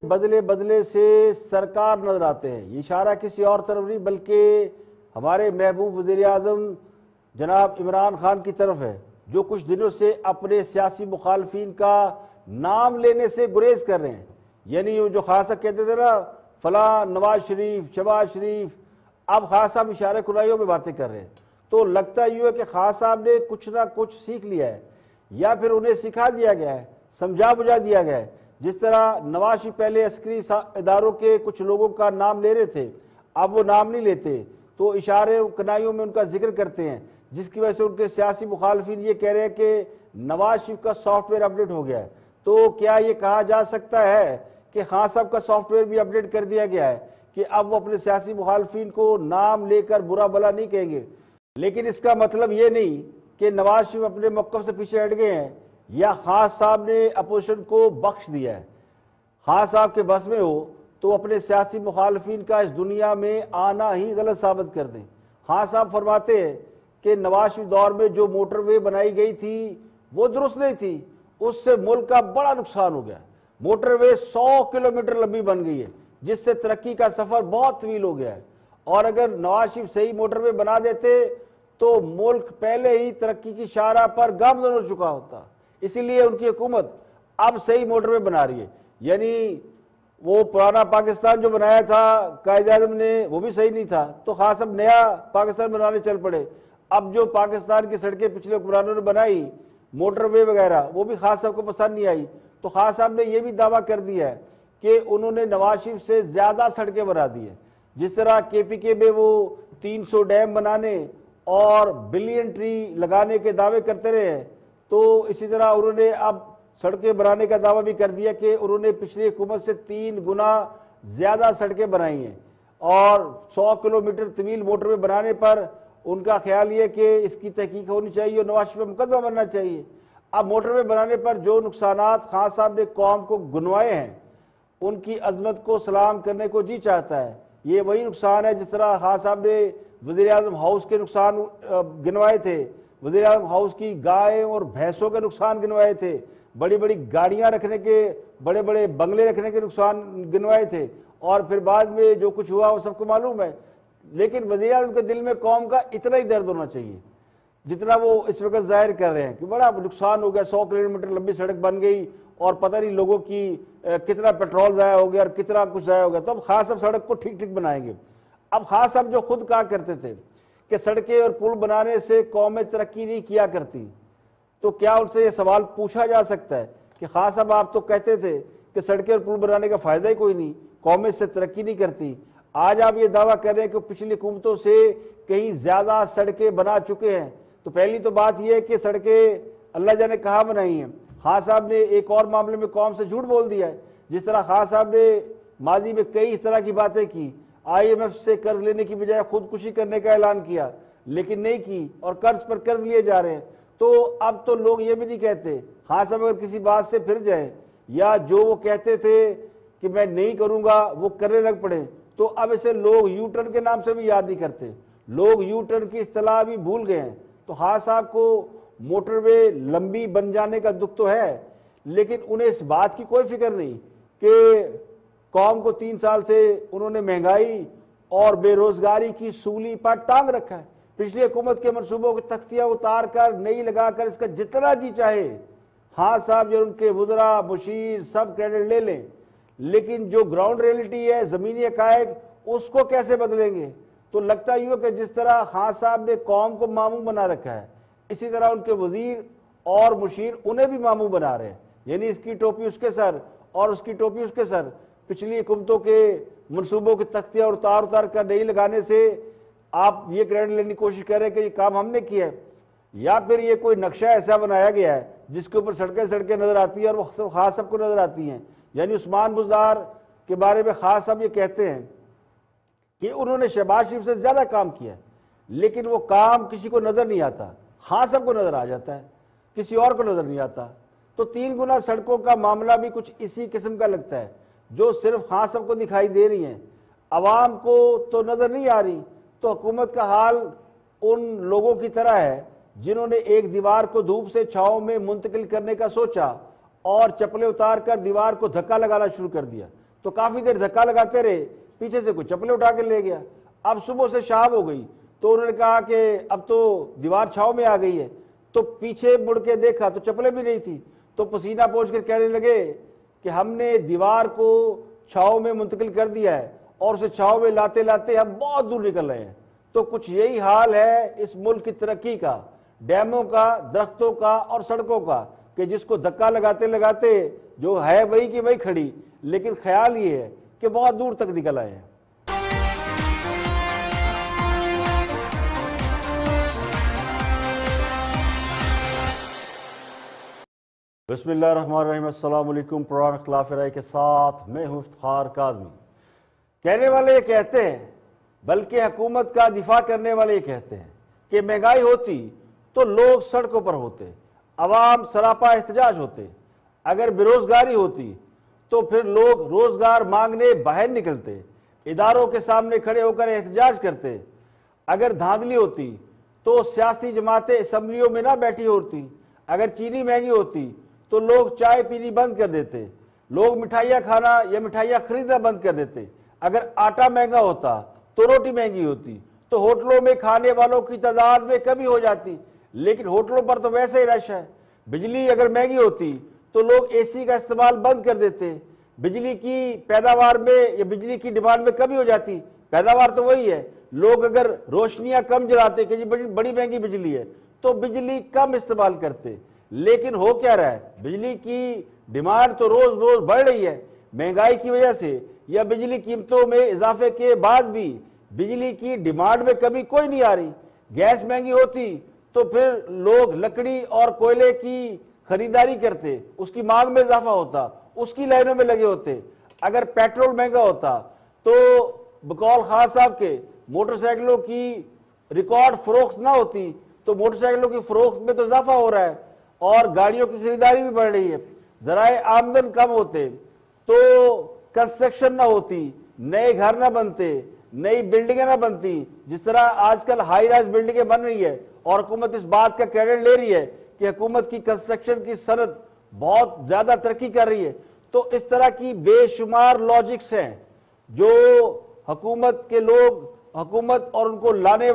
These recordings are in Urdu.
بدلے بدلے سے سرکار نظر آتے ہیں. یہ اشارہ کسی اور طرف نہیں بلکہ ہمارے محبوب وزیر اعظم جناب عمران خان کی طرف ہے، جو کچھ دنوں سے اپنے سیاسی مخالفین کا نام لینے سے گریز کر رہے ہیں. یعنی جو خان صاحب کہتے تھے نا فلاں نواز شریف شہباز شریف، اب خان صاحب اشارے کنائیوں میں باتیں کر رہے ہیں. تو لگتا یہ ہے کہ خان صاحب نے کچھ نہ کچھ سیکھ لیا ہے یا پھر انہیں سکھا دیا گیا ہے، سمجھا بجھا دیا گیا ہے. جس طرح نواز شریف پہلے عسکری اداروں کے کچھ لوگوں کا نام لے رہے تھے، اب وہ نام نہیں لیتے تو اشارے کنائیوں میں ان کا ذکر کرتے ہیں، جس کی وجہ سے ان کے سیاسی مخالفین یہ کہہ رہے ہیں کہ نواز شریف کا سافٹ ویئر اپڈیٹ ہو گیا ہے. تو کیا یہ کہا جا سکتا ہے کہ خان صاحب کا سافٹ ویئر بھی اپڈیٹ کر دیا گیا ہے کہ اب وہ اپنے سیاسی مخالفین کو نام لے کر برا بھلا نہیں کہیں گے؟ لیکن اس کا مطلب یہ نہیں کہ نواز شریف اپنے موقف سے پیچھے ہٹ گئے ہیں یا خان صاحب نے اپوزیشن کو بخش دیا ہے. خان صاحب کے بس میں ہو تو اپنے سیاسی مخالفین کا اس دنیا میں آنا ہی غلط ثابت کر دیں. خان صاحب فرماتے ہیں کہ نواز شریف دور میں جو موٹر وے بنائی گئی تھی وہ درست نہیں تھی، اس سے ملک کا بڑا نقصان ہو گیا. موٹر وے 100 کلومیٹر لمبی بن گئی ہے جس سے ترقی کا سفر بہت طویل ہو گیا ہے. اور اگر نواز شریف صحیح موٹر وے بنا دیتے تو ملک پہلے ہی ترقی کی شاہراہ پر گامزن ہو چکا ہوتا. اسی لیے ان کی حکومت اب صحیح موٹر وے بنا رہی ہے. یعنی وہ پرانا پاکستان جو بنایا تھا قائد اعظم نے وہ بھی صحیح نہیں تھا تو خان صاحب نیا پاکستان بنانے چل پڑے. اب جو پاکستان کی سڑکیں پچھلے حکمرانوں نے بنائی موٹر وے وغیرہ وہ بھی خان صاحب کو پسند نہیں آئی. تو خان صاحب نے یہ بھی دعویٰ کر دیا ہے کہ انہوں نے نواز شریف سے زیادہ سڑکیں بنا دی ہیں. جس طرح کے پی کے میں وہ 300 ڈیم بنانے اور بلین ٹری لگانے کے دعوے کرتے رہے ہیں، تو اسی طرح انہوں نے اب سڑکیں بنانے کا دعویٰ بھی کر دیا کہ انہوں نے پچھلی حکومت سے 3 گنا زیادہ سڑکیں بنائی ہیں. اور 100 کلومیٹر طویل موٹر وے بنانے پر ان کا خیال یہ کہ اس کی تحقیق ہونی چاہیے اور نواز شریف پہ مقدمہ بننا چاہیے. اب موٹر وے بنانے پر جو نقصانات خان صاحب نے قوم کو گنوائے ہیں ان کی عظمت کو سلام کرنے کو جی چاہتا ہے. یہ وہی نقصان ہے جس طرح خان صاحب نے وزیر اعظم ہاؤس کے نقصان گنوائے تھے، وزیر اعظم ہاؤس کی گائے اور بھینسوں کے نقصان گنوائے تھے، بڑی بڑی گاڑیاں رکھنے کے بڑے بڑے بنگلے رکھنے کے نقصان گنوائے تھے، اور پھر بعد میں جو کچھ ہوا وہ سب کو معلوم ہے. لیکن وزیر اعظم کے دل میں قوم کا اتنا ہی درد ہونا چاہیے جتنا وہ اس وقت ظاہر کر رہے ہیں کہ بڑا نقصان ہو گیا، 100 کلومیٹر لمبی سڑک بن گئی اور پتہ نہیں لوگوں کی کتنا پیٹرول ضائع ہو گیا اور کتنا کچھ ضائع ہو گیا. تو اب خان صاحب سڑک کو ٹھیک ٹھیک بنائیں گے. اب خان صاحب جو خود کہا کرتے تھے کہ سڑکیں اور پل بنانے سے قومیں ترقی نہیں کیا کرتی، تو کیا ان سے یہ سوال پوچھا جا سکتا ہے کہ خان صاحب آپ تو کہتے تھے کہ سڑکیں اور پل بنانے کا فائدہ ہی کوئی نہیں، قومیں اس سے ترقی نہیں کرتی، آج آپ یہ دعویٰ کر رہے ہیں کہ پچھلی حکومتوں سے کہیں زیادہ سڑکیں بنا چکے ہیں؟ تو پہلی تو بات یہ ہے کہ سڑکیں اللہ جانے کہاں بنائی ہیں. خان صاحب نے ایک اور معاملے میں قوم سے جھوٹ بول دیا ہے. جس طرح خان صاحب نے ماضی میں کئی اس طرح کی باتیں کی، آئی ایم ایف سے قرض لینے کی بجائے خودکشی کرنے کا اعلان کیا لیکن نہیں کی اور قرض پر قرض لیے جا رہے ہیں. تو اب تو لوگ یہ بھی نہیں کہتے خان صاحب اگر کسی بات سے پھر جائیں یا جو وہ کہتے تھے کہ میں نہیں کروں گا وہ کرنے لگ پڑے تو اب اسے لوگ یو ٹرن کے نام سے بھی یاد نہیں کرتے، لوگ یو ٹرن کی اصطلاح بھی بھول گئے ہیں. تو خان صاحب کو موٹر وے لمبی بن جانے کا دکھ تو ہے لیکن انہیں اس بات کی کوئی فکر نہیں کہ قوم کو 3 سال سے انہوں نے مہنگائی اور بے روزگاری کی سولی پر ٹانگ رکھا ہے. پچھلی حکومت کے منصوبوں کی تختیاں اتار کر نئی لگا کر اس کا جتنا جی چاہے خان صاحب جو ان کے وزراء مشیر سب کریڈٹ لے لیں، لیکن جو گراؤنڈ ریئلٹی ہے زمینی حقائق اس کو کیسے بدلیں گے؟ تو لگتا ہی ہو کہ جس طرح خان صاحب نے قوم کو ماموں بنا رکھا ہے اسی طرح ان کے وزیر اور مشیر انہیں بھی ماموں بنا رہے ہیں. یعنی اس کی ٹوپی اس کے سر اور اس کی ٹوپی اس کے سر. پچھلی حکومتوں کے منصوبوں کی تختیاں اتار کر نہیں لگانے سے آپ یہ کریڈٹ لینے کی کوشش کر رہے ہیں کہ یہ کام ہم نے کیا ہے، یا پھر یہ کوئی نقشہ ایسا بنایا گیا ہے جس کے اوپر سڑکیں نظر آتی ہیں اور وہ خان صاحب کو نظر آتی ہیں. یعنی عثمان بزدار کے بارے میں خان صاحب یہ کہتے ہیں کہ انہوں نے شہباز شریف سے زیادہ کام کیا ہے لیکن وہ کام کسی کو نظر نہیں آتا، خان صاحب کو نظر آ جاتا ہے، کسی اور کو نظر نہیں آتا. تو 3 گنا سڑکوں کا معاملہ بھی کچھ اسی قسم کا لگتا ہے جو صرف خان صاحب کو دکھائی دے رہی ہیں، عوام کو تو نظر نہیں آ رہی. تو حکومت کا حال ان لوگوں کی طرح ہے جنہوں نے ایک دیوار کو دھوپ سے چھاؤں میں منتقل کرنے کا سوچا اور چپلیں اتار کر دیوار کو دھکا لگانا شروع کر دیا. تو کافی دیر دھکا لگاتے رہے, پیچھے سے کوئی چپلیں اٹھا کے لے گیا. اب صبح سے شام ہو گئی تو انہوں نے کہا کہ اب تو دیوار چھاؤں میں آ گئی ہے, تو پیچھے مڑ کے دیکھا تو چپلیں بھی نہیں تھی, تو پسینہ پوچھ کر کہنے لگے کہ ہم نے دیوار کو چھاؤں میں منتقل کر دیا ہے اور اسے چھاؤں میں لاتے لاتے ہم بہت دور نکل رہے ہیں. تو کچھ یہی حال ہے اس ملک کی ترقی کا, ڈیموں کا, درختوں کا اور سڑکوں کا, کہ جس کو دھکا لگاتے لگاتے جو ہے وہی کی وہی کھڑی, لیکن خیال یہ ہے کہ بہت دور تک نکل آئے ہیں. بسم اللہ الرحمن الرحیم. السلام علیکم. پروگرام اختلاف رائے کے ساتھ میں ہوں افتخار کاظمی. کہنے والے یہ کہتے ہیں, بلکہ حکومت کا دفاع کرنے والے یہ کہتے ہیں کہ مہنگائی ہوتی تو لوگ سڑکوں پر ہوتے, عوام سراپا احتجاج ہوتے. اگر بے روزگاری ہوتی تو پھر لوگ روزگار مانگنے باہر نکلتے, اداروں کے سامنے کھڑے ہو کر احتجاج کرتے. اگر دھاندلی ہوتی تو سیاسی جماعتیں اسمبلیوں میں نہ بیٹھی ہوتی. اگر چینی مہنگی ہوتی تو لوگ چائے پینی بند کر دیتے, لوگ مٹھائیاں کھانا یا مٹھائیاں خریدنا بند کر دیتے. اگر آٹا مہنگا ہوتا تو روٹی مہنگی ہوتی تو ہوٹلوں میں کھانے والوں کی تعداد میں کمی ہو جاتی, لیکن ہوٹلوں پر تو ویسے ہی رش ہے. بجلی اگر مہنگی ہوتی تو لوگ اے سی کا استعمال بند کر دیتے. بجلی کی پیداوار میں یا بجلی کی ڈیمانڈ میں کمی ہو جاتی, پیداوار تو وہی ہے. لوگ اگر روشنیاں کم جلاتے کہ جی بڑی مہنگی بجلی ہے تو بجلی کم استعمال کرتے. لیکن ہو کیا رہا ہے, بجلی کی ڈیمانڈ تو روز روز بڑھ رہی ہے. مہنگائی کی وجہ سے یا بجلی قیمتوں میں اضافے کے بعد بھی بجلی کی ڈیمانڈ میں کمی کوئی نہیں آ رہی. گیس مہنگی ہوتی تو پھر لوگ لکڑی اور کوئلے کی خریداری کرتے, اس کی مانگ میں اضافہ ہوتا, اس کی لائنوں میں لگے ہوتے. اگر پیٹرول مہنگا ہوتا تو بقول خان صاحب کے موٹر سائیکلوں کی ریکارڈ فروخت نہ ہوتی, تو موٹر سائیکلوں کی فروخت میں تو اضافہ ہو رہا ہے اور گاڑیوں کی خریداری بھی بڑھ رہی ہے. ذرائع آمدن کم ہوتے تو کنسٹرکشن نہ ہوتی, نئے گھر نہ بنتے, نئی بلڈنگیں نہ بنتی. جس طرح آج کل ہائی رائز بلڈنگیں بن رہی ہے اور حکومت اس بات کا کریڈٹ لے رہی ہے کہ حکومت کی کنسٹرکشن کی صنعت بہت زیادہ ترقی کر رہی ہے. تو اس طرح کی بے شمار لاجکس ہیں جو حکومت کے لوگ, حکومت اور ان کو لانے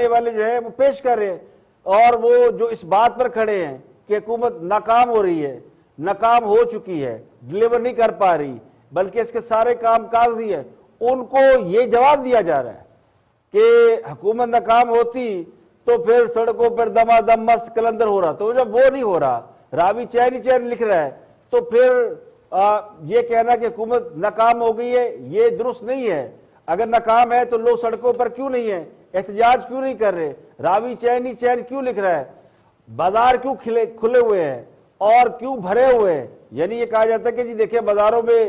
والے جو ہیں وہ پیش کر رہے ہیں, اور وہ جو اس بات پر کھڑے ہیں کہ حکومت ناکام ہو رہی ہے, ناکام ہو چکی ہے, ڈیلیور نہیں کر پا رہی, بلکہ اس کے سارے کام کاغذی ہے. ان کو یہ جواب دیا جا رہا ہے کہ حکومت ناکام ہوتی تو پھر سڑکوں پر دما دم مست کلندر ہو رہا. تو جب وہ نہیں ہو رہا, راوی چین ہی چین لکھ رہا ہے, تو پھر یہ کہنا کہ حکومت ناکام ہو گئی ہے یہ درست نہیں ہے. اگر ناکام ہے تو لوگ سڑکوں پر کیوں نہیں ہیں, احتجاج کیوں نہیں کر رہے, راوی چین ہی چین کیوں لکھ رہا ہے, بازار کیوں کھلے ہوئے ہیں اور کیوں بھرے ہوئے ہیں. یعنی یہ کہا جاتا ہے کہ جی دیکھیں بازاروں میں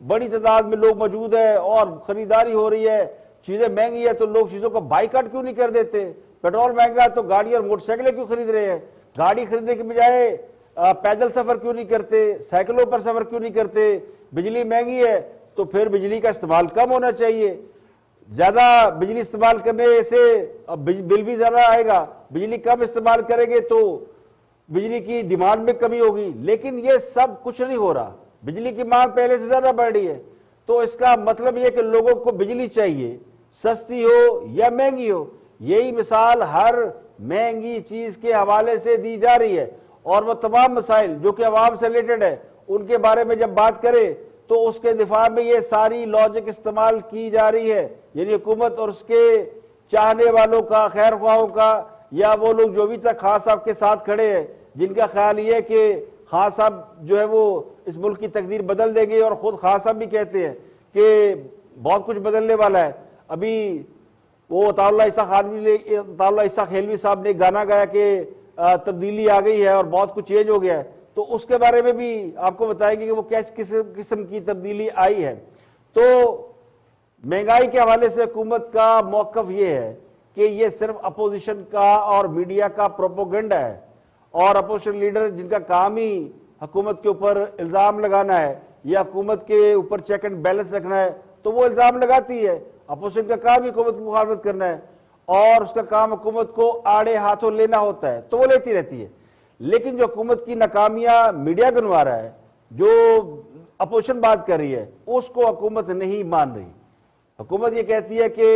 بڑی تعداد میں لوگ موجود ہیں اور خریداری ہو رہی ہے, چیزیں مہنگی ہے تو لوگ چیزوں کا بائیکاٹ کیوں نہیں کر دیتے. پیٹرول مہنگا ہے تو گاڑی اور موٹر سائیکلیں کیوں خرید رہے ہیں, گاڑی خریدنے کے بجائے پیدل سفر کیوں نہیں کرتے, سائیکلوں پر سفر کیوں نہیں کرتے. بجلی مہنگی ہے تو پھر بجلی کا استعمال کم ہونا چاہیے, زیادہ بجلی استعمال کرنے سے بل بھی زیادہ آئے گا, بجلی کم استعمال کریں گے تو بجلی کی ڈیمانڈ میں کمی ہوگی. لیکن یہ سب کچھ نہیں ہو رہا, بجلی کی مانگ پہلے سے زیادہ بڑھ رہی ہے. تو اس کا مطلب یہ کہ لوگوں کو بجلی چاہیے, سستی ہو یا مہنگی ہو. یہی مثال ہر مہنگی چیز کے حوالے سے دی جا رہی ہے, اور وہ تمام مسائل جو کہ عوام سے ریلیٹڈ ہے ان کے بارے میں جب بات کرے تو اس کے دفاع میں یہ ساری لاجک استعمال کی جا رہی ہے. یعنی حکومت اور اس کے چاہنے والوں کا, خیر خواہوں کا, یا وہ لوگ جو بھی تک خان صاحب کے ساتھ کھڑے ہیں جن کا خیال یہ ہے کہ خان صاحب جو ہے وہ اس ملک کی تقدیر بدل دیں گے, اور خود خان صاحب بھی کہتے ہیں کہ بہت کچھ بدلنے والا ہے. ابھی وہ عطا اللہ عیسیٰ خیلوی صاحب نے گانا گایا کہ تبدیلی آ گئی ہے اور بہت کچھ چینج ہو گیا ہے, تو اس کے بارے میں بھی آپ کو بتائیں گے کہ وہ کس قسم کی تبدیلی آئی ہے. تو مہنگائی کے حوالے سے حکومت کا موقف یہ ہے کہ یہ صرف اپوزیشن کا اور میڈیا کا پروپیگنڈا ہے, اور اپوزیشن لیڈر جن کا کام ہی حکومت کے اوپر الزام لگانا ہے یا حکومت کے اوپر چیک اینڈ بیلنس رکھنا ہے تو وہ الزام لگاتی ہے. اپوزیشن کا کام ہی حکومت کی مخالفت کرنا ہے اور اس کا کام حکومت کو آڑے ہاتھوں لینا ہوتا ہے, تو وہ لیتی رہتی ہے. لیکن جو حکومت کی ناکامیاں میڈیا گنوا رہا ہے, جو اپوزیشن بات کر رہی ہے اس کو حکومت نہیں مان رہی. حکومت یہ کہتی ہے کہ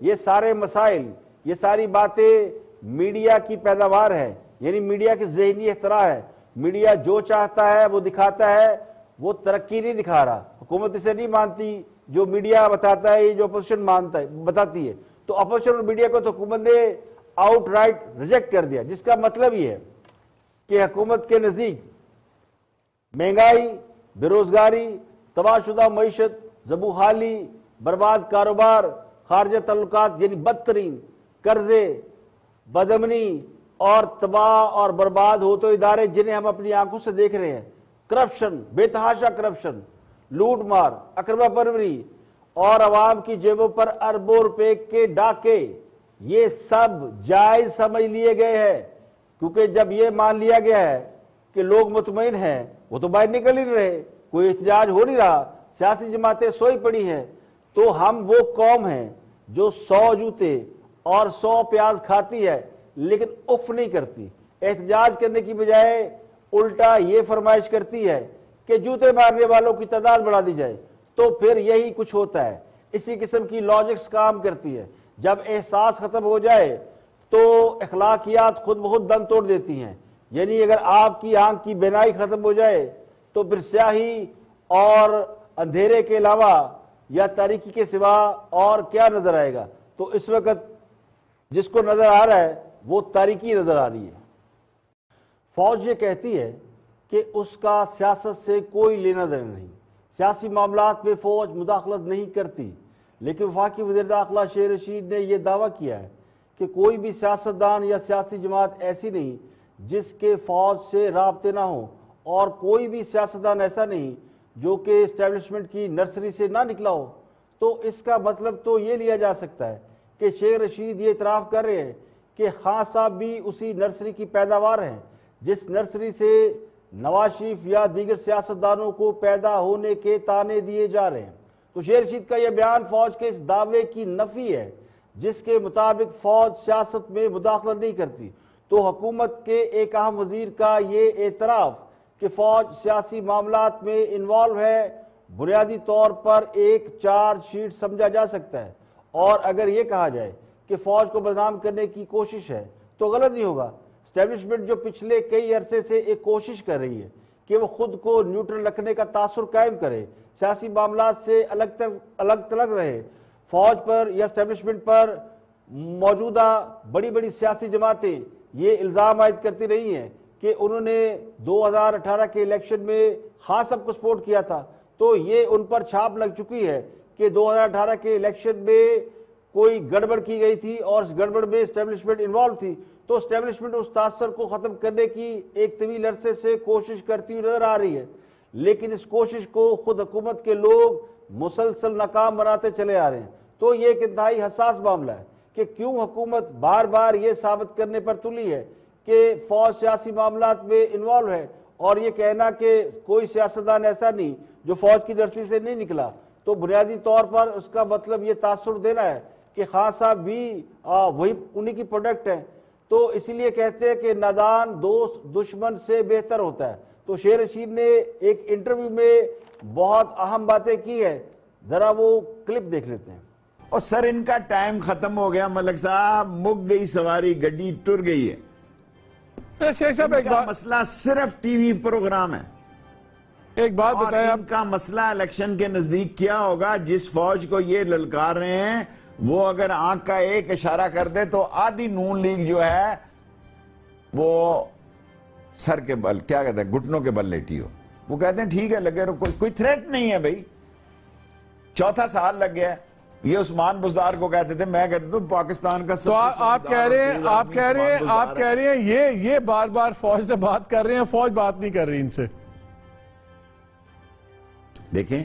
یہ سارے مسائل، یہ ساری باتیں میڈیا کی پیداوار ہے، یعنی میڈیا کی ذہنی اختراع ہے. میڈیا جو چاہتا ہے وہ دکھاتا ہے، وہ ترقی نہیں دکھا رہا. حکومت اسے نہیں مانتی جو میڈیا بتاتا ہے، جو اپوزیشن بتاتی ہے. تو اپوزیشن اور میڈیا کو تو حکومت نے آؤٹ رائٹ ریجیکٹ کر دیا، جس کا مطلب یہ ہے کہ حکومت کے نزدیک مہنگائی، بے روزگاری، تباہ شدہ معیشت، زبوحالی، برباد کاروبار، خارجہ تعلقات یعنی بدترین، قرضے، بدامنی اور تباہ اور برباد ہو تو ادارے جنہیں ہم اپنی آنکھوں سے دیکھ رہے ہیں، کرپشن، بے تحاشا کرپشن، لوٹ مار، اکرمہ پروری اور عوام کی جیبوں پر اربوں روپے کے ڈاکے، یہ سب جائز سمجھ لیے گئے ہیں. کیونکہ جب یہ مان لیا گیا ہے کہ لوگ مطمئن ہیں، وہ تو باہر نکل ہی نہیں رہے، کوئی احتجاج ہو نہیں رہا، سیاسی جماعتیں سوئی پڑی ہیں، تو ہم وہ قوم ہیں جو 100 جوتے اور 100 پیاز کھاتی ہے لیکن اف نہیں کرتی. احتجاج کرنے کی بجائے الٹا یہ فرمائش کرتی ہے کہ جوتے مارنے والوں کی تعداد بڑھا دی جائے. تو پھر یہی کچھ ہوتا ہے. اسی قسم کی لاجکس کام کرتی ہے. جب احساس ختم ہو جائے تو اخلاقیات خود بخود دم توڑ دیتی ہیں. یعنی اگر آپ کی آنکھ کی بینائی ختم ہو جائے تو پھر سیاہی اور اندھیرے کے علاوہ یا تاریکی کے سوا اور کیا نظر آئے گا؟ تو اس وقت جس کو نظر آ رہا ہے وہ تاریکی نظر آ رہی ہے. فوج یہ کہتی ہے کہ اس کا سیاست سے کوئی لینا دینا نہیں، سیاسی معاملات میں فوج مداخلت نہیں کرتی. لیکن وفاقی وزیر داخلہ شیر رشید نے یہ دعویٰ کیا ہے کہ کوئی بھی سیاستدان یا سیاسی جماعت ایسی نہیں جس کے فوج سے رابطے نہ ہوں، اور کوئی بھی سیاستدان ایسا نہیں جو کہ اسٹیبلشمنٹ کی نرسری سے نہ نکلا ہو. تو اس کا مطلب تو یہ لیا جا سکتا ہے کہ شیر رشید یہ اعتراف کر رہے ہیں کہ خان صاحب بھی اسی نرسری کی پیداوار ہیں جس نرسری سے نواز شریف یا دیگر سیاستدانوں کو پیدا ہونے کے تانے دیے جا رہے ہیں. تو شیر رشید کا یہ بیان فوج کے اس دعوے کی نفی ہے جس کے مطابق فوج سیاست میں مداخلت نہیں کرتی. تو حکومت کے ایک اہم وزیر کا یہ اعتراف کہ فوج سیاسی معاملات میں انوالو ہے بنیادی طور پر ایک چارج شیٹ سمجھا جا سکتا ہے. اور اگر یہ کہا جائے کہ فوج کو بدنام کرنے کی کوشش ہے تو غلط نہیں ہوگا. اسٹیبلشمنٹ جو پچھلے کئی عرصے سے ایک کوشش کر رہی ہے کہ وہ خود کو نیوٹرل رکھنے کا تاثر قائم کرے، سیاسی معاملات سے الگ تلگ رہے، فوج پر یا اسٹیبلشمنٹ پر موجودہ بڑی بڑی سیاسی جماعتیں یہ الزام عائد کرتی رہی ہیں کہ انہوں نے 2018 کے الیکشن میں خان صاحب کو سپورٹ کیا تھا. تو یہ ان پر چھاپ لگ چکی ہے کہ 2018 کے الیکشن میں کوئی گڑبڑ کی گئی تھی اور اس گڑبڑ میں اسٹیبلشمنٹ انوالو تھی. تو اسٹیبلشمنٹ اس تاثر کو ختم کرنے کی ایک طویل عرصے سے کوشش کرتی ہوئی نظر آ رہی ہے، لیکن اس کوشش کو خود حکومت کے لوگ مسلسل ناکام بناتے چلے آ رہے ہیں. تو یہ ایک انتہائی حساس معاملہ ہے کہ کیوں حکومت بار بار یہ ثابت کرنے پر تلی ہے کہ فوج سیاسی معاملات میں انوالو ہے، اور یہ کہنا کہ کوئی سیاستدان ایسا نہیں جو فوج کی نرسری سے نہیں نکلا. تو بنیادی طور پر اس کا مطلب یہ تاثر دینا ہے کہ خان صاحب بھی وہی انہی کی پروڈکٹ ہیں. تو اسی لیے کہتے ہیں کہ نادان دوست دشمن سے بہتر ہوتا ہے. تو شیر رشید نے ایک انٹرویو میں بہت اہم باتیں کی ہے، ذرا وہ کلپ دیکھ لیتے ہیں. اور سر ان کا ٹائم ختم ہو گیا، ملک صاحب، مک گئی سواری، گڈی ٹر گئی ہے. شیخ صاحب ایک بات، مسئلہ صرف ٹی وی پروگرام ہے. ایک بات بتائیں آپ، ان کا مسئلہ الیکشن کے نزدیک کیا ہوگا؟ جس فوج کو یہ للکار رہے ہیں وہ اگر آنکھ کا ایک اشارہ کر دے تو آدھی نون لیگ جو ہے وہ سر کے بل، کیا کہتے ہیں، گھٹنوں کے بل لیٹی ہو. وہ کہتے ہیں ٹھیک ہے لگے رہو، کوئی تھریٹ نہیں ہے بھائی. 4 سال لگ گیا. یہ عثمان بزدار کو کہتے تھے، میں کہتا ہوں پاکستان کا تو آپ کہہ رہے ہیں یہ بار بار فوج سے بات کر رہے ہیں، فوج بات نہیں کر رہی ان سے. دیکھیں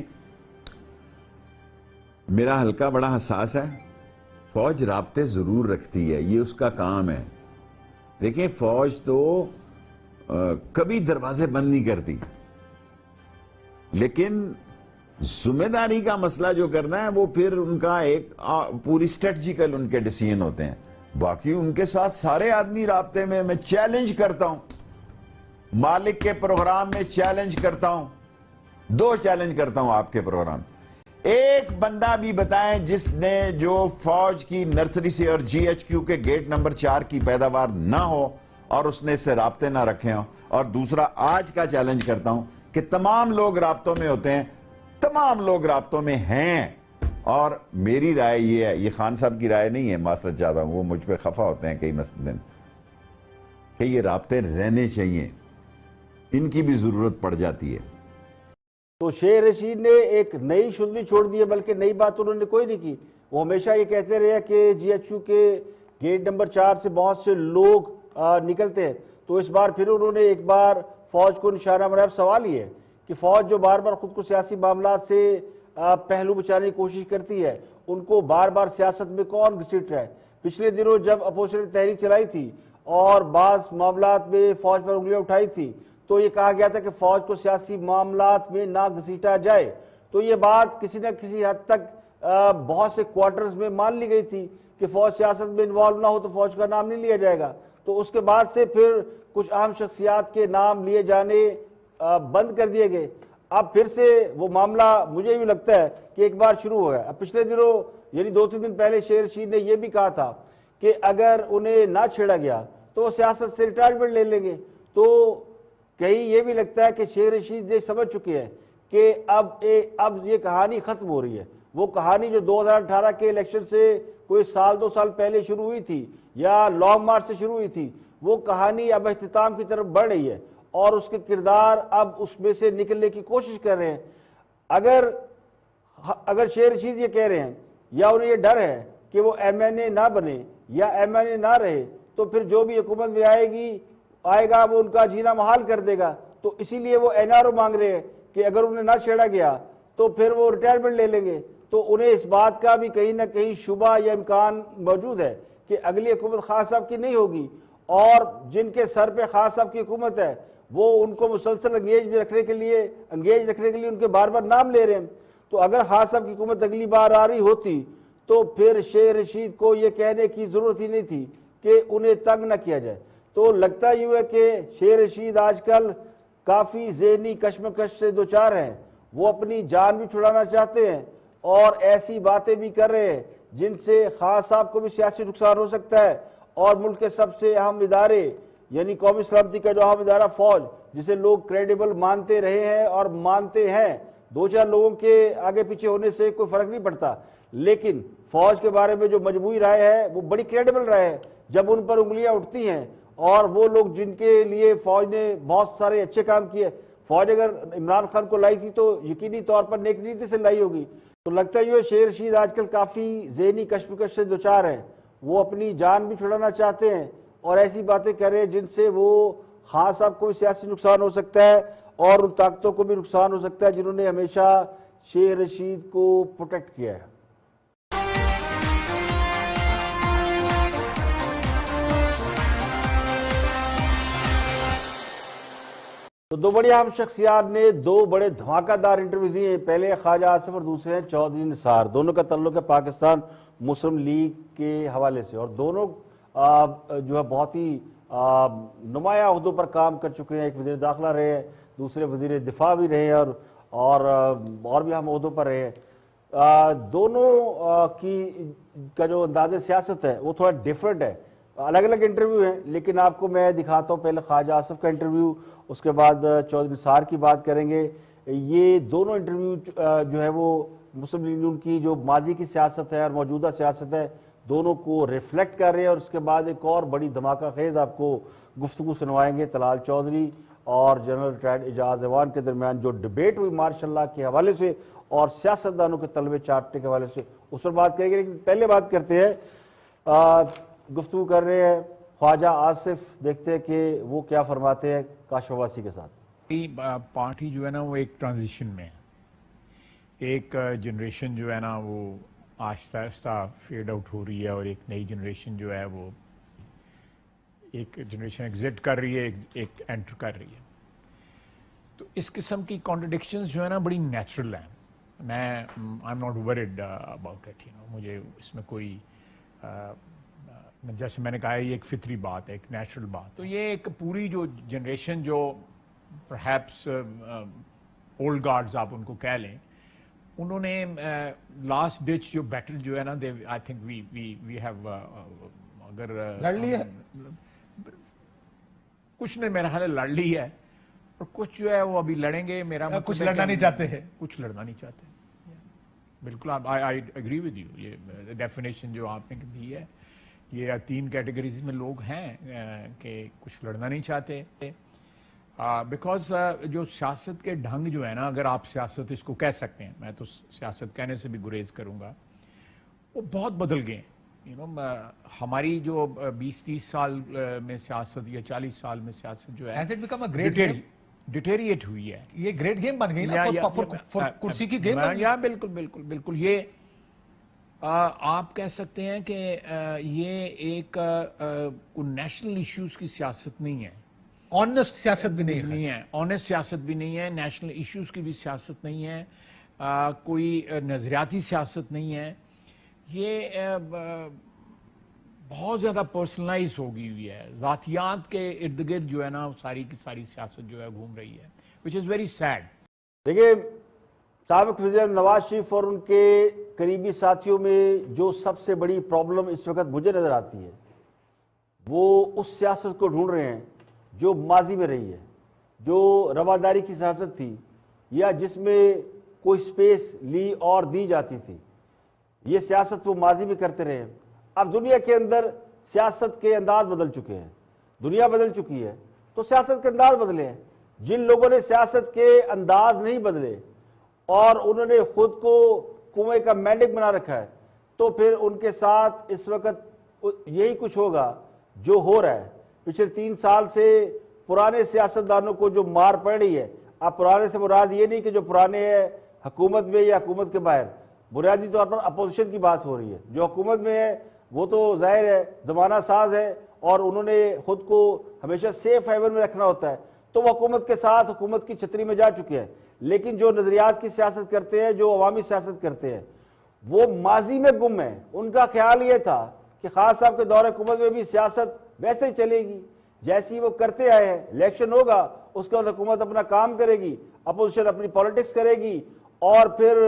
میرا حلقہ بڑا حساس ہے. فوج رابطے ضرور رکھتی ہے، یہ اس کا کام ہے. دیکھیں فوج تو کبھی دروازے بند نہیں کرتی، لیکن ذمہ داری کا مسئلہ جو کرنا ہے وہ پھر ان کا ایک پوری اسٹریٹجیکل ان کے ڈیسیژن ہوتے ہیں. باقی ان کے ساتھ سارے آدمی رابطے میں چیلنج کرتا ہوں، مالک کے پروگرام میں چیلنج کرتا ہوں دو چیلنج کرتا ہوں آپ کے پروگرام. ایک بندہ بھی بتائیں جس نے جو فوج کی نرسری سے اور جی ایچ کیو کے گیٹ نمبر 4 کی پیداوار نہ ہو اور اس نے اس سے رابطے نہ رکھے ہوں. اور دوسرا آج کا چیلنج کرتا ہوں کہ تمام لوگ رابطوں میں ہوتے ہیں, تمام لوگ رابطوں میں ہیں, اور میری رائے یہ ہے, یہ خان صاحب کی رائے نہیں ہے, معذرت چاہتا ہوں, وہ مجھ پہ خفا ہوتے ہیں کئی دن, کہ یہ رابطے رہنے چاہیے, ان کی بھی ضرورت پڑ جاتی ہے. تو شیر رشید نے ایک نئی شدنی چھوڑ دی ہے, بلکہ نئی بات انہوں نے کوئی نہیں کی. وہ ہمیشہ یہ کہتے رہے کہ جی ایچ یو کے گیٹ نمبر 4 سے بہت سے لوگ نکلتے ہیں. تو اس بار پھر انہوں نے ایک بار فوج کو نشانہ بنایا. سوال یہ ہے کہ فوج جو بار بار خود کو سیاسی معاملات سے پہلو بچانے کی کوشش کرتی ہے, ان کو بار بار سیاست میں کون گھسیٹ رہا ہے؟ پچھلے دنوں جب اپوزیشن تحریک چلائی تھی اور بعض معاملات میں فوج پر انگلیاں اٹھائی تھی, تو یہ کہا گیا تھا کہ فوج کو سیاسی معاملات میں نہ گھسیٹا جائے. تو یہ بات کسی نہ کسی حد تک بہت سے کوارٹرز میں مان لی گئی تھی کہ فوج سیاست میں انوالو نہ ہو تو فوج کا نام نہیں لیا جائے گا. تو اس کے بعد سے پھر کچھ اہم شخصیات کے نام لیے جانے بند کر دیے گئے. اب پھر سے وہ معاملہ مجھے بھی لگتا ہے کہ ایک بار شروع ہو گیا. اب پچھلے دنوں یعنی 2-3 دن پہلے شیر رشید نے یہ بھی کہا تھا کہ اگر انہیں نہ چھیڑا گیا تو وہ سیاست سے ریٹائرمنٹ لے لیں گے. تو کہیں یہ بھی لگتا ہے کہ شیر رشید یہ سمجھ چکے ہیں کہ اب یہ کہانی ختم ہو رہی ہے. وہ کہانی جو 2018 کے الیکشن سے کوئی 1-2 سال پہلے شروع ہوئی تھی یا لانگ مارچ سے شروع ہوئی تھی, وہ کہانی اب اختتام کی طرف بڑھ رہی ہے, اور اس کے کردار اب اس میں سے نکلنے کی کوشش کر رہے ہیں. اگر شیر رشید یہ کہہ رہے ہیں یا انہیں یہ ڈر ہے کہ وہ ایم این اے نہ بنے یا ایم این اے نہ رہے, تو پھر جو بھی حکومت میں آئے گا وہ ان کا جینا محال کر دے گا. تو اسی لیے وہ این آر او مانگ رہے ہیں کہ اگر انہیں نہ چھیڑا گیا تو پھر وہ ریٹائرمنٹ لے لیں گے. تو انہیں اس بات کا بھی کہیں نہ کہیں شبہ یا امکان موجود ہے کہ اگلی حکومت خان صاحب کی نہیں ہوگی, اور جن کے سر پہ خان صاحب کی حکومت ہے وہ ان کو مسلسل انگیج رکھنے کے لیے ان کے بار بار نام لے رہے ہیں. تو اگر خان صاحب کی حکومت اگلی بار آ رہی ہوتی تو پھر شیر رشید کو یہ کہنے کی ضرورت ہی نہیں تھی کہ انہیں تنگ نہ کیا جائے. تو لگتا یوں ہے کہ شیر رشید آج کل کافی ذہنی کشمکش سے دوچار ہیں. وہ اپنی جان بھی چھڑانا چاہتے ہیں اور ایسی باتیں بھی کر رہے ہیں جن سے خان صاحب کو بھی سیاسی نقصان ہو سکتا ہے, اور ملک کے سب سے اہم ادارے یعنی قومی سلامتی کا جو اہم ادارہ فوج, جسے لوگ کریڈیبل مانتے رہے ہیں اور مانتے ہیں, 2-4 لوگوں کے آگے پیچھے ہونے سے کوئی فرق نہیں پڑتا, لیکن فوج کے بارے میں جو مجموعی رائے ہے وہ بڑی کریڈیبل رائے ہے. جب ان پر انگلیاں اٹھتی ہیں اور وہ لوگ جن کے لیے فوج نے بہت سارے اچھے کام کیے, فوج اگر عمران خان کو لائی تھی تو یقینی طور پر نیک نیتی سے لائی ہوگی. تو لگتا ہے یہ شیر رشید آج کل کافی ذہنی کشمکش سے دوچار ہیں. وہ اپنی جان بھی چھڑانا چاہتے ہیں اور ایسی باتیں کر رہے ہیں جن سے وہ خان صاحب کو بھی سیاسی نقصان ہو سکتا ہے اور ان طاقتوں کو بھی نقصان ہو سکتا ہے جنہوں نے ہمیشہ شیر رشید کو پروٹیکٹ کیا ہے. تو 2 بڑی اہم شخصیات نے 2 بڑے دھماکہ دار انٹرویو دیے ہیں. پہلے خواجہ آصف اور دوسرے ہیں چودھری نثار. دونوں کا تعلق ہے پاکستان مسلم لیگ کے حوالے سے, اور دونوں جو ہے بہت ہی نمایاں عہدوں پر کام کر چکے ہیں. ایک وزیر داخلہ رہے ہیں, دوسرے وزیر دفاع بھی رہے ہیں, اور بھی اہم عہدوں پر رہے ہیں. دونوں کا جو انداز سیاست ہے وہ تھوڑا ڈیفرنٹ ہے. الگ الگ انٹرویو ہیں, لیکن آپ کو میں دکھاتا ہوں پہلے خواجہ آصف کا انٹرویو, اس کے بعد چودھری نثار کی بات کریں گے. یہ دونوں انٹرویو جو ہے وہ مسلم لیگ نون کی جو ماضی کی سیاست ہے اور موجودہ سیاست ہے دونوں کو ریفلیکٹ کر رہے ہیں. اور اس کے بعد ایک اور بڑی دھماکہ خیز آپ کو گفتگو سنوائیں گے طلال چودھری اور جنرل ریٹائرڈ اعجاز ایوان کے درمیان جو ڈیبیٹ ہوئی ماشاء اللہ کے حوالے سے اور سیاستدانوں کے طلبے چاٹنے کے حوالے سے, اس پر بات کریں گے. لیکن پہلے بات کرتے ہیں, گفتگو کر رہے ہیں خواجہ آصف, دیکھتے ہیں کہ وہ کیا فرماتے ہیں کاشف عباسی کے ساتھ. پارٹی جو ہے نا وہ ایک ٹرانزیشن میں ہے. ایک جنریشن جو ہے نا وہ آہستہ آہستہ فیڈ آؤٹ ہو رہی ہے اور ایک نئی جنریشن جو ہے وہ ایک جنریشن ایگزٹ کر رہی ہے, ایک انٹر کر رہی ہے. تو اس قسم کی کانٹرڈکشنز جو ہے نا بڑی نیچرل ہیں. میں I am not word about it, مجھے اس میں کوئی جیسے میں نے کہا یہ ایک فطری بات ہے, ایک نیچرل بات. تو یہ ایک پوری جو جنریشن جو پرہیپس اولڈ گارڈز آپ ان کو کہہ لیں, انہوں نے لاسٹ ڈچ جو بیٹل جو ہے نا, آئی تھنک وی ہیو, اگر لڑ لی ہے, کچھ نے میرا خیال ہے لڑ لی ہے, اور کچھ جو ہے وہ ابھی لڑیں گے. میرا کچھ لڑنا نہیں چاہتے ہیں, کچھ لڑنا نہیں چاہتے. بالکل, آئی اگری ود یو. یہ ڈیفینیشن جو آپ نے دی ہے, یہ 3 کیٹیگریز میں لوگ ہیں کہ کچھ لڑنا نہیں چاہتے. بیکاز جو سیاست کے ڈھنگ جو ہے نا, اگر آپ سیاست اس کو کہہ سکتے ہیں, میں تو سیاست کہنے سے بھی گریز کروں گا, وہ بہت بدل گئے ہیں. ہماری جو 20-30 سال میں سیاست یا 40 سال میں سیاست جو ہے ڈیٹیریٹ ہوئی ہے. یہ گریٹ گیم بن گئی نا, کرسی کی گیم. یا بالکل بالکل بالکل, یہ آپ کہہ سکتے ہیں کہ یہ ایک نیشنل ایشوز کی سیاست نہیں ہے, آنیسٹ سیاست بھی نہیں ہے, آنیسٹ سیاست بھی نہیں ہے, نیشنل ایشوز کی بھی سیاست نہیں ہے, کوئی نظریاتی سیاست نہیں ہے. یہ بہت زیادہ پرسنلائز ہو گئی ہوئی ہے, ذاتیات کے ارد گرد جو ہے نا ساری کی ساری سیاست جو ہے گھوم رہی ہے, which is very sad. دیکھیں, سابق وزیر اعظم نواز شریف اور ان کے قریبی ساتھیوں میں جو سب سے بڑی پرابلم اس وقت مجھے نظر آتی ہے, وہ اس سیاست کو ڈھونڈ رہے ہیں جو ماضی میں رہی ہے, جو رواداری کی سیاست تھی, یا جس میں کوئی سپیس لی اور دی جاتی تھی. یہ سیاست وہ ماضی میں کرتے رہے. اب دنیا کے اندر سیاست کے انداز بدل چکے ہیں, دنیا بدل چکی ہے, تو سیاست کے انداز بدلے ہیں. جن لوگوں نے سیاست کے انداز نہیں بدلے اور انہوں نے خود کو کنویں کا مینڈک بنا رکھا ہے, تو پھر ان کے ساتھ اس وقت یہی کچھ ہوگا جو ہو رہا ہے. پچھلے 3 سال سے پرانے سیاستدانوں کو جو مار پڑ رہی ہے, اب پرانے سے مراد یہ نہیں کہ جو پرانے ہیں حکومت میں یا حکومت کے باہر, بنیادی طور پر اپوزیشن کی بات ہو رہی ہے. جو حکومت میں ہے وہ تو ظاہر ہے زمانہ ساز ہے, اور انہوں نے خود کو ہمیشہ سیف ہیون میں رکھنا ہوتا ہے, تو وہ حکومت کے ساتھ حکومت کی چھتری میں جا چکے ہیں. لیکن جو نظریات کی سیاست کرتے ہیں, جو عوامی سیاست کرتے ہیں, وہ ماضی میں گم ہیں. ان کا خیال یہ تھا کہ خان صاحب کے دور حکومت میں بھی سیاست ویسے ہی چلے گی جیسی وہ کرتے آئے ہیں. الیکشن ہوگا, اس کے بعد حکومت اپنا کام کرے گی, اپوزیشن اپنی پالیٹکس کرے گی, اور پھر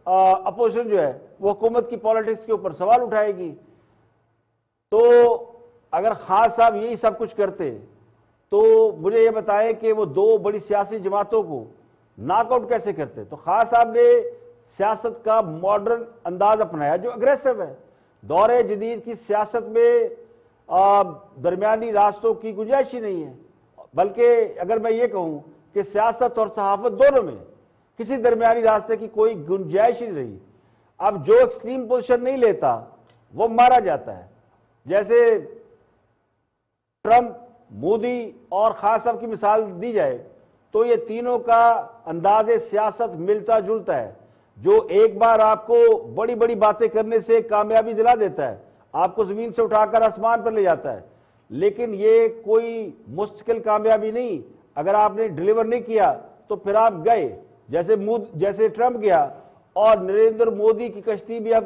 اپوزیشن جو ہے وہ حکومت کی پالیٹکس کے اوپر سوال اٹھائے گی. تو اگر خان صاحب یہی سب کچھ کرتے تو مجھے یہ بتائیں کہ وہ 2 بڑی سیاسی جماعتوں کو ناک آؤٹ کیسے کرتے. تو خان صاحب نے سیاست کا ماڈرن انداز اپنایا جو اگریسو ہے. دور جدید کی سیاست میں درمیانی راستوں کی گنجائش ہی نہیں ہے, بلکہ اگر میں یہ کہوں کہ سیاست اور صحافت دونوں میں کسی درمیانی راستے کی کوئی گنجائش ہی نہیں رہی. اب جو ایکسٹریم پوزیشن نہیں لیتا وہ مارا جاتا ہے. جیسے ٹرمپ, مودی اور خان صاحب کی مثال دی جائے تو یہ تینوں کا انداز سیاست ملتا جلتا ہے. جو ایک بار آپ کو بڑی بڑی باتیں کرنے سے کامیابی دلا دیتا ہے, آپ کو زمین سے اٹھا کر آسمان پر لے جاتا ہے, لیکن یہ کوئی مستقل کامیابی نہیں. اگر آپ نے ڈیلیور نہیں کیا تو پھر آپ گئے, جیسے ٹرمپ گیا, اور نریندر مودی کی کشتی بھی اب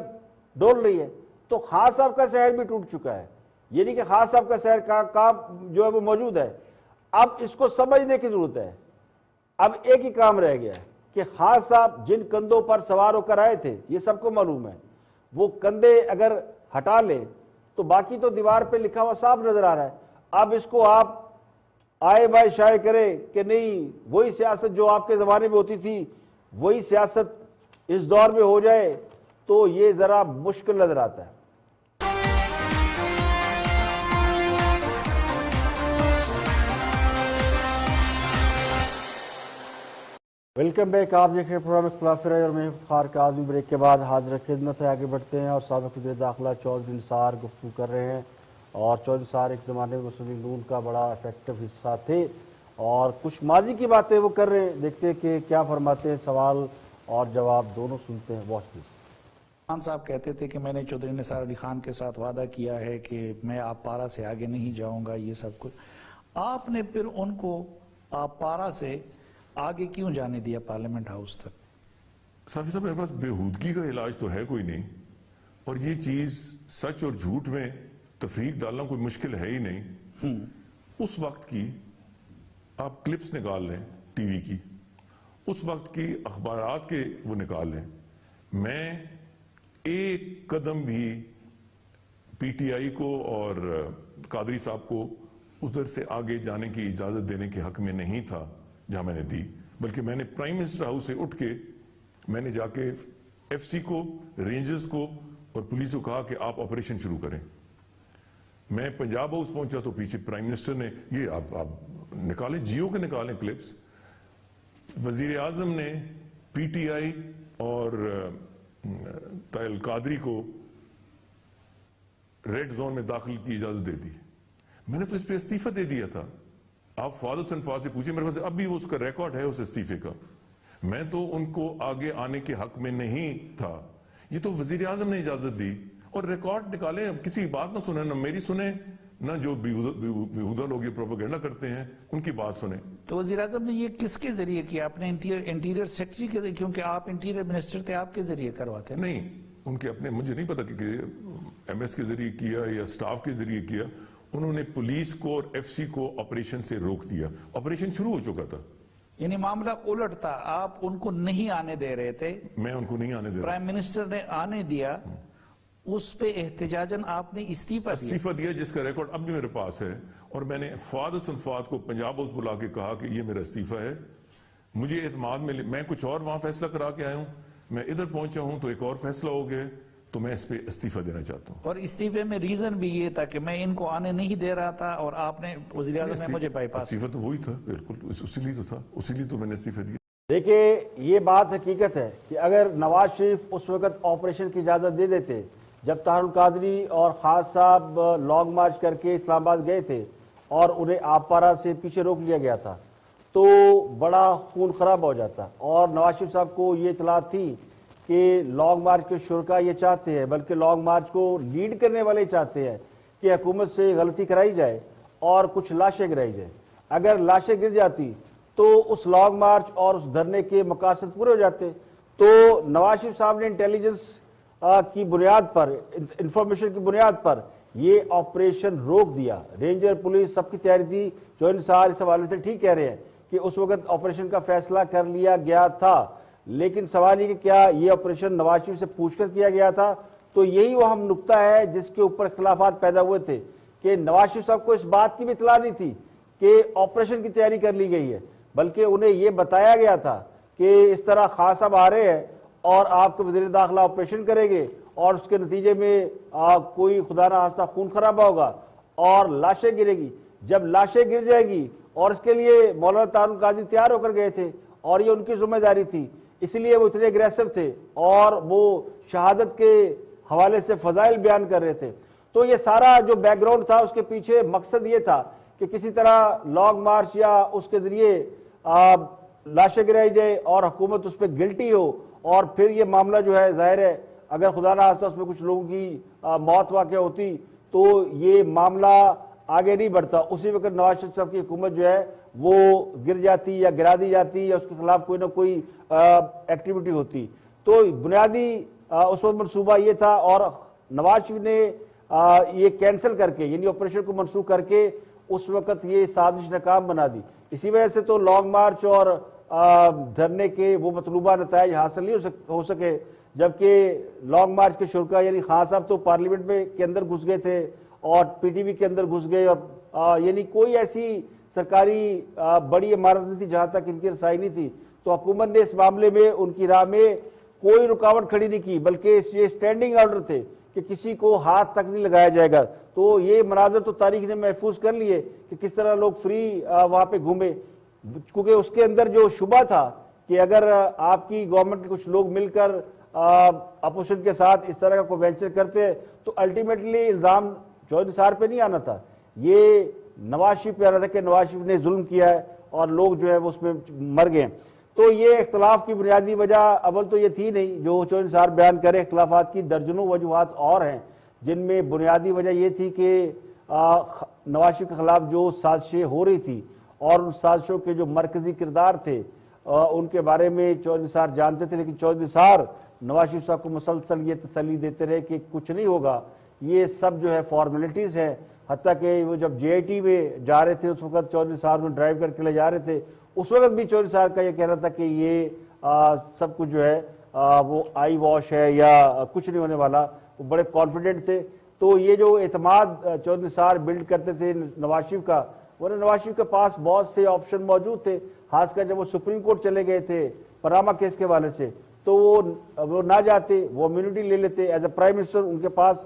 ڈول رہی ہے. تو خان صاحب کا شہر بھی ٹوٹ چکا ہے. یہ نہیں کہ خان صاحب کا شہر کا جو ہے وہ موجود ہے. اب اس کو سمجھنے کی ضرورت ہے. اب ایک ہی کام رہ گیا ہے کہ خان صاحب جن کندھوں پر سوار ہو کر آئے تھے, یہ سب کو معلوم ہے, وہ کندھے اگر ہٹا لیں تو باقی تو دیوار پہ لکھا ہوا صاف نظر آ رہا ہے. اب اس کو آپ آئے بائے شائع کریں کہ نہیں وہی سیاست جو آپ کے زمانے میں ہوتی تھی وہی سیاست اس دور میں ہو جائے, تو یہ ذرا مشکل نظر آتا ہے. Welcome back. آپ دیکھ رہے ہیں پروگرام اختلاف رائے اور میں افتخار کاظمی. بریک کے بعد حاضر خدمت ہے, آگے بڑھتے ہیں. اور سابق وزیر داخلہ چودھری نثار گفتگو کر رہے ہیں, اور چودھری نثار ایک زمانے میں مسلم لیگ نون کا بڑا افیکٹو حصہ تھے, اور کچھ ماضی کی باتیں وہ کر رہے ہیں. دیکھتے ہیں کہ کیا فرماتے ہیں, سوال اور جواب دونوں سنتے ہیں. Watch please. خان صاحب کہتے تھے کہ میں نے چودھری نثار علی خان کے ساتھ وعدہ کیا ہے کہ میں آپ پارا سے آگے نہیں جاؤں گا, یہ سب کچھ. آپ نے پھر ان کو آپ پارا سے آگے کیوں جانے دیا پارلیمنٹ ہاؤس تک؟ صافی صاحب میرے پاس بےہودگی کا علاج تو ہے کوئی نہیں, اور یہ چیز سچ اور جھوٹ میں تفریق ڈالنا کوئی مشکل ہے ہی نہیں. اس وقت کی آپ کلپس نکال لیں ٹی وی کی, اس وقت کی اخبارات کے وہ نکالیں. میں ایک قدم بھی پی ٹی آئی کو اور قادری صاحب کو ادھر سے آگے جانے کی اجازت دینے کے حق میں نہیں تھا جہاں میں نے دی، بلکہ میں نے پرائم منسٹر ہاؤس سے اٹھ کے میں نے جا کے ایف سی کو، رینجرز کو اور پولیس کو کہا کہ آپ آپریشن شروع کریں. میں پنجاب ہاؤس پہنچا تو پیچھے پرائم منسٹر نے یہ آپ نکالیں، جیو کے نکالیں کلپس. وزیر اعظم نے پی ٹی آئی اور قادری کو ریڈ زون میں داخل کی اجازت دے دی. میں نے تو اس پہ استعفیٰ دے دیا تھا. آپ فواد حسن فواد سے پوچھیں، میرے پاس اب بھی اس کا ریکارڈ ہے اس استعفے کا. میں تو ان کو آگے آنے کے حق میں نہیں تھا. یہ تو وزیر اعظم نے اجازت دی. اور ریکارڈ نکالیں، کسی کی بات نہ سنیں، نہ میری سنیں نہ جو بیہودہ لوگ یہ پروپیگنڈا کرتے ہیں ان کی بات سنیں. تو وزیر اعظم نے یہ کس کے ذریعے کیا؟ اپنے انٹیریئر سیکرٹری کے ذریعے؟ کیونکہ آپ انٹیریئر منسٹر تھے، آپ کے ذریعے کرواتے ہیں. نہیں، ان کے اپنے، مجھے نہیں پتا کہ ایم ایس کے ذریعے کیا یا سٹاف کے ذریعے کیا. انہوں نے پولیس کو اور ایف سی کو آپریشن سے روک دیا. آپریشن شروع ہو چکا تھا. یعنی معاملہ الٹ تھا، آپ ان کو نہیں آنے دے رہے تھے، میں ان کو نہیں آنے دے رہا. پرائم منسٹر نے آنے دیا، اس پہ احتجاجاً آپ نے استعفیٰ دیا جس کا ریکارڈ اب بھی میرے پاس ہے. اور میں نے فواد حسن فواد کو پنجاب ہاؤس بلا کے کہا کہ یہ میرا استعفیٰ ہے. مجھے اعتماد میں کچھ اور وہاں فیصلہ کرا کے آیا ہوں، میں ادھر پہنچا ہوں تو ایک اور فیصلہ ہو گیا، تو میں اس پہ استعفیٰ دینا چاہتا ہوں. اور استعفے میں ریزن بھی یہ تھا کہ میں ان کو آنے نہیں دے رہا تھا اور آپ نے، وزیر اعظم نے مجھے بائی پاس. استعفیٰ تو وہی تھا، بالکل اسی لیے تو تھا، اسی لیے تو میں نے استعفیٰ دیا. دیکھیں یہ بات حقیقت ہے کہ اگر نواز شریف اس وقت آپریشن کی اجازت دے دیتے جب طاہر القادری اور خاص صاحب لانگ مارچ کر کے اسلام آباد گئے تھے اور انہیں آبپارہ سے پیچھے روک لیا گیا تھا، تو بڑا خون خراب ہو جاتا. اور نواز شریف صاحب کو یہ اطلاع تھی کہ لانگ مارچ کے شرکا یہ چاہتے ہیں، بلکہ لانگ مارچ کو لیڈ کرنے والے چاہتے ہیں کہ حکومت سے غلطی کرائی جائے اور کچھ لاشیں گرائی جائے. اگر لاشیں گر جاتی تو اس لانگ مارچ اور اس دھرنے کے مقاصد پورے ہو جاتے. تو نواز شریف صاحب نے انٹیلیجنس کی بنیاد پر، انفارمیشن کی بنیاد پر یہ آپریشن روک دیا. رینجر پولیس سب کی تیاری تھی. جو انصار اس حوالے سے ٹھیک کہہ رہے ہیں کہ اس وقت آپریشن کا فیصلہ کر لیا گیا تھا، لیکن سوال یہ کہ کیا یہ آپریشن نواز شریف سے پوچھ کر کیا گیا تھا؟ تو یہی وہ ہم نقطہ ہے جس کے اوپر اختلافات پیدا ہوئے تھے کہ نواز شریف صاحب کو اس بات کی بھی اطلاع نہیں تھی کہ آپریشن کی تیاری کر لی گئی ہے، بلکہ انہیں یہ بتایا گیا تھا کہ اس طرح خاص صاحب آ رہے ہیں اور آپ کے وزیر داخلہ آپریشن کریں گے اور اس کے نتیجے میں کوئی خدا نہ خواستہ خون خرابہ ہوگا اور لاشیں گرے گی. جب لاشیں گر جائے گی، اور اس کے لیے مولانا طاہر القادری تیار ہو کر گئے تھے اور یہ ان کی ذمہ داری تھی، اس لیے وہ اتنے اگریسو تھے اور وہ شہادت کے حوالے سے فضائل بیان کر رہے تھے. تو یہ سارا جو بیک گراؤنڈ تھا اس کے پیچھے مقصد یہ تھا کہ کسی طرح لانگ مارچ یا اس کے ذریعے لاشیں گرائی جائے اور حکومت اس پہ گلٹی ہو، اور پھر یہ معاملہ جو ہے ظاہر ہے اگر خدا نہ خواستہ اس میں کچھ لوگوں کی موت واقع ہوتی تو یہ معاملہ آگے نہیں بڑھتا. اسی وقت نواز شریف صاحب کی حکومت جو ہے وہ گر جاتی یا گرا دی جاتی یا اس کے خلاف کوئی نہ کوئی ایکٹیویٹی ہوتی. تو بنیادی اس وقت منصوبہ یہ تھا، اور نواز شریف نے یہ کینسل کر کے، یعنی آپریشن کو منسوخ کر کے اس وقت یہ سازش ناکام بنا دی. اسی وجہ سے تو لانگ مارچ اور دھرنے کے وہ مطلوبہ نتائج حاصل نہیں ہو سکے، جبکہ لانگ مارچ کے شرکا یعنی خان صاحب تو پارلیمنٹ میں کے اندر گھس گئے تھے اور پی ٹی وی کے اندر گھس گئے، اور یعنی کوئی ایسی سرکاری بڑی عمارت نہیں تھی جہاں تک ان کی رسائی نہیں تھی. تو حکومت نے اس معاملے میں ان کی راہ میں کوئی رکاوٹ کھڑی نہیں کی، بلکہ یہ اسٹینڈنگ آرڈر تھے کہ کسی کو ہاتھ تک نہیں لگایا جائے گا. تو یہ مناظر تو تاریخ نے محفوظ کر لیے کہ کس طرح لوگ فری وہاں پہ گھومے، کیونکہ اس کے اندر جو شبہ تھا کہ اگر آپ کی گورنمنٹ کے کچھ لوگ مل کر اپوزیشن کے ساتھ اس طرح کا کوئی وینچر کرتے تو الٹیمیٹلی الزام چودھری نثار پہ نہیں آنا تھا، یہ نواز شریف پہ آنا تھا کہ نواز شریف نے ظلم کیا ہے اور لوگ جو ہے وہ اس میں مر گئے. تو یہ اختلاف کی بنیادی وجہ اول تو یہ تھی نہیں جو چودھری نثار بیان کرے. اختلافات کی درجنوں وجوہات اور ہیں، جن میں بنیادی وجہ یہ تھی کہ نواز شریف کے خلاف جو سازشیں ہو رہی تھی اور ان سازشوں کے جو مرکزی کردار تھے ان کے بارے میں چودھری نثار جانتے تھے، لیکن چودھری نثار نواز شریف صاحب کو مسلسل یہ تسلی دیتے رہے کہ کچھ نہیں ہوگا، یہ سب جو ہے فارمیلٹیز ہیں. حتیٰ کہ وہ جب جے آئی ٹی میں جا رہے تھے اس وقت چودھری نثار میں ڈرائیو کر کے لے جا رہے تھے، اس وقت بھی چودھری صاحب کا یہ کہنا تھا کہ یہ سب کچھ جو ہے وہ آئی واش ہے یا کچھ نہیں ہونے والا، وہ بڑے کانفیڈنٹ تھے. تو یہ جو اعتماد چودھری نثار بلڈ کرتے تھے نواز شریف کا، وہ نواز شریف کے پاس بہت سے آپشن موجود تھے، خاص کر جب وہ سپریم کورٹ چلے گئے تھے پاناما کیس کے حوالے سے، تو وہ نہ جاتے، وہ امیونٹی لے لیتے. ایز اے پرائم منسٹر ان کے پاس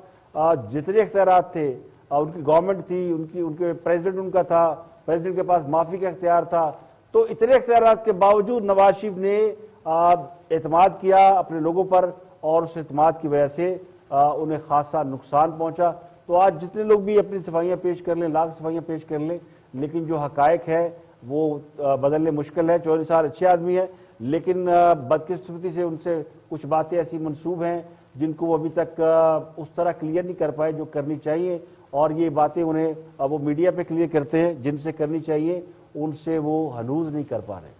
جتنے اختیارات تھے، ان کی گورنمنٹ تھی، ان کے پریزیڈنٹ ان کا تھا، پریزیڈنٹ کے پاس معافی کا اختیار تھا. تو اتنے اختیارات کے باوجود نواز شریف نے اعتماد کیا اپنے لوگوں پر، اور اس اعتماد کی وجہ سے انہیں خاصا نقصان پہنچا. تو آج جتنے لوگ بھی اپنی صفائیاں پیش کر لیں، لاکھ صفائیاں پیش کر لیں، لیکن جو حقائق ہے وہ بدلنے مشکل ہے. چودھری صاحب اچھے آدمی ہیں، لیکن بدقسمتی سے ان سے کچھ باتیں ایسی منسوب ہیں جن کو وہ ابھی تک اس طرح کلیئر نہیں کر پائے جو کرنی چاہیے، اور یہ باتیں انہیں وہ میڈیا پہ کلیئر کرتے ہیں جن سے کرنی چاہیے، ان سے وہ ہنوز نہیں کر پا رہے.